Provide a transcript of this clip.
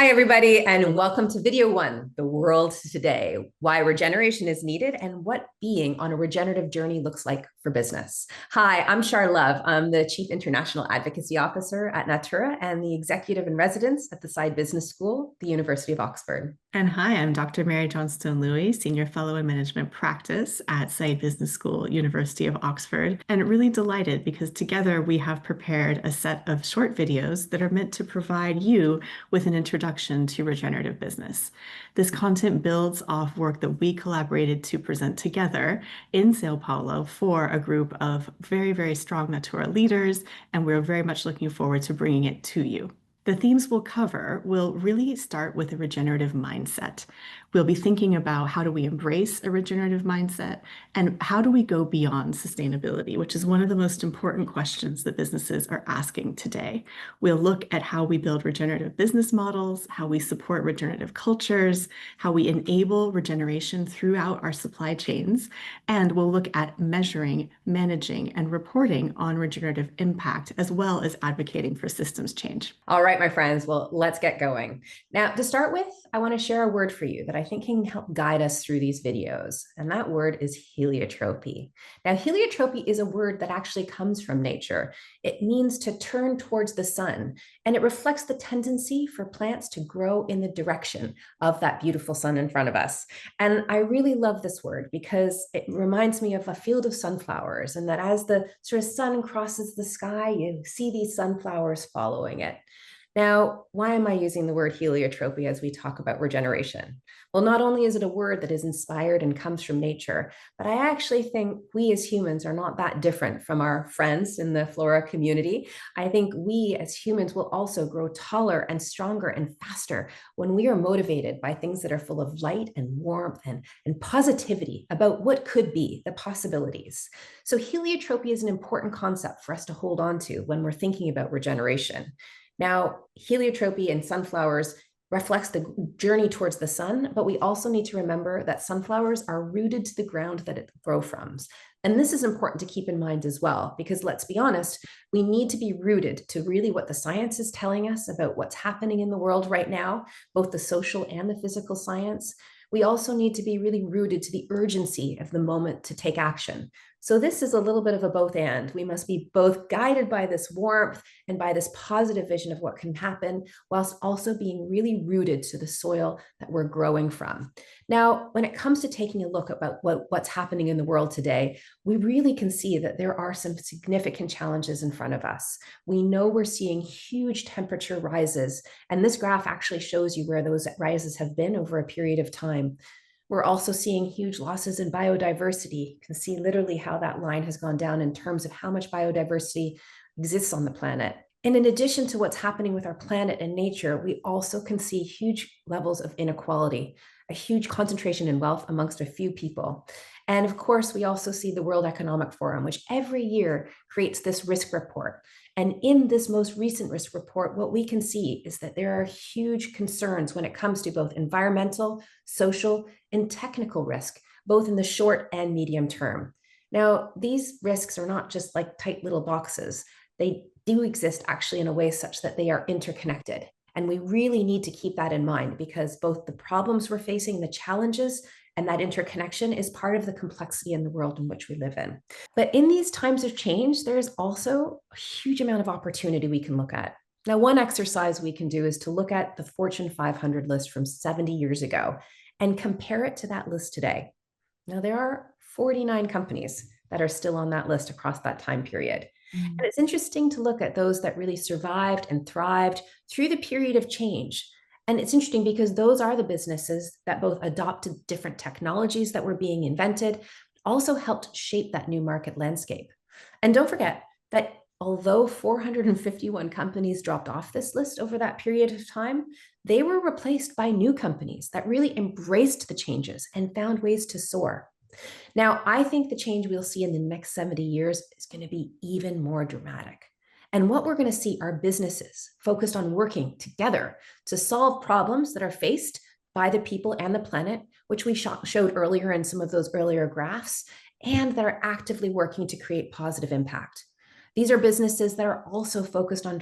Hi, everybody, and welcome to video one, The World Today, Why Regeneration is Needed and What Being on a Regenerative Journey Looks Like for Business. Hi, I'm Char Love. I'm the Chief International Advocacy Officer at Natura and the Executive in Residence at the Side Business School, the University of Oxford. And hi, I'm Dr. Mary Johnstone-Louis, Senior Fellow in Management Practice at Side Business School, University of Oxford. And really delighted because together we have prepared a set of short videos that are meant to provide you with an introduction to regenerative business. This content builds off work that we collaborated to present together in Sao Paulo for a group of very, very strong Natura leaders, and we're very much looking forward to bringing it to you. The themes we'll cover will really start with a regenerative mindset. We'll be thinking about how do we embrace a regenerative mindset and how do we go beyond sustainability, which is one of the most important questions that businesses are asking today. We'll look at how we build regenerative business models, how we support regenerative cultures, how we enable regeneration throughout our supply chains, and we'll look at measuring, managing, and reporting on regenerative impact, as well as advocating for systems change. All right, my friends, well, let's get going. Now, to start with, I want to share a word for you that I think can help guide us through these videos, and that word is heliotropy. Now, heliotropy is a word that actually comes from nature. It means to turn towards the sun, and it reflects the tendency for plants to grow in the direction of that beautiful sun in front of us. And I really love this word because it reminds me of a field of sunflowers, and that as the sort of sun crosses the sky, you see these sunflowers following it. Now, why am I using the word heliotropy as we talk about regeneration? Well, not only is it a word that is inspired and comes from nature, but I actually think we as humans are not that different from our friends in the flora community. I think we as humans will also grow taller and stronger and faster when we are motivated by things that are full of light and warmth and positivity about what could be, the possibilities. So heliotropy is an important concept for us to hold on to when we're thinking about regeneration. Now, heliotropy in sunflowers reflects the journey towards the sun, but we also need to remember that sunflowers are rooted to the ground that it grow from. And this is important to keep in mind as well, because let's be honest, we need to be rooted to really what the science is telling us about what's happening in the world right now, both the social and the physical science. We also need to be really rooted to the urgency of the moment to take action. So this is a little bit of a both and. We must be both guided by this warmth and by this positive vision of what can happen, whilst also being really rooted to the soil that we're growing from. Now, when it comes to taking a look about what's happening in the world today, we really can see that there are some significant challenges in front of us. We know we're seeing huge temperature rises, and this graph actually shows you where those rises have been over a period of time. We're also seeing huge losses in biodiversity. You can see literally how that line has gone down in terms of how much biodiversity exists on the planet. And in addition to what's happening with our planet and nature, we also can see huge levels of inequality, a huge concentration in wealth amongst a few people. And of course, we also see the World Economic Forum, which every year creates this risk report. And in this most recent risk report, what we can see is that there are huge concerns when it comes to both environmental, social, and technical risk, both in the short and medium term. Now, these risks are not just like tight little boxes. They do exist actually in a way such that they are interconnected. And we really need to keep that in mind because both the problems we're facing, the challenges, and that interconnection is part of the complexity in the world in which we live in. But in these times of change, there's also a huge amount of opportunity we can look at. Now, one exercise we can do is to look at the Fortune 500 list from 70 years ago and compare it to that list today. Now, there are 49 companies that are still on that list across that time period. And it's interesting to look at those that really survived and thrived through the period of change. And it's interesting because those are the businesses that both adopted different technologies that were being invented, also helped shape that new market landscape. And don't forget that although 451 companies dropped off this list over that period of time, they were replaced by new companies that really embraced the changes and found ways to soar. Now, I think the change we'll see in the next 70 years is going to be even more dramatic. And what we're going to see are businesses focused on working together to solve problems that are faced by the people and the planet, which we showed earlier in some of those earlier graphs, and that are actively working to create positive impact. These are businesses that are also focused on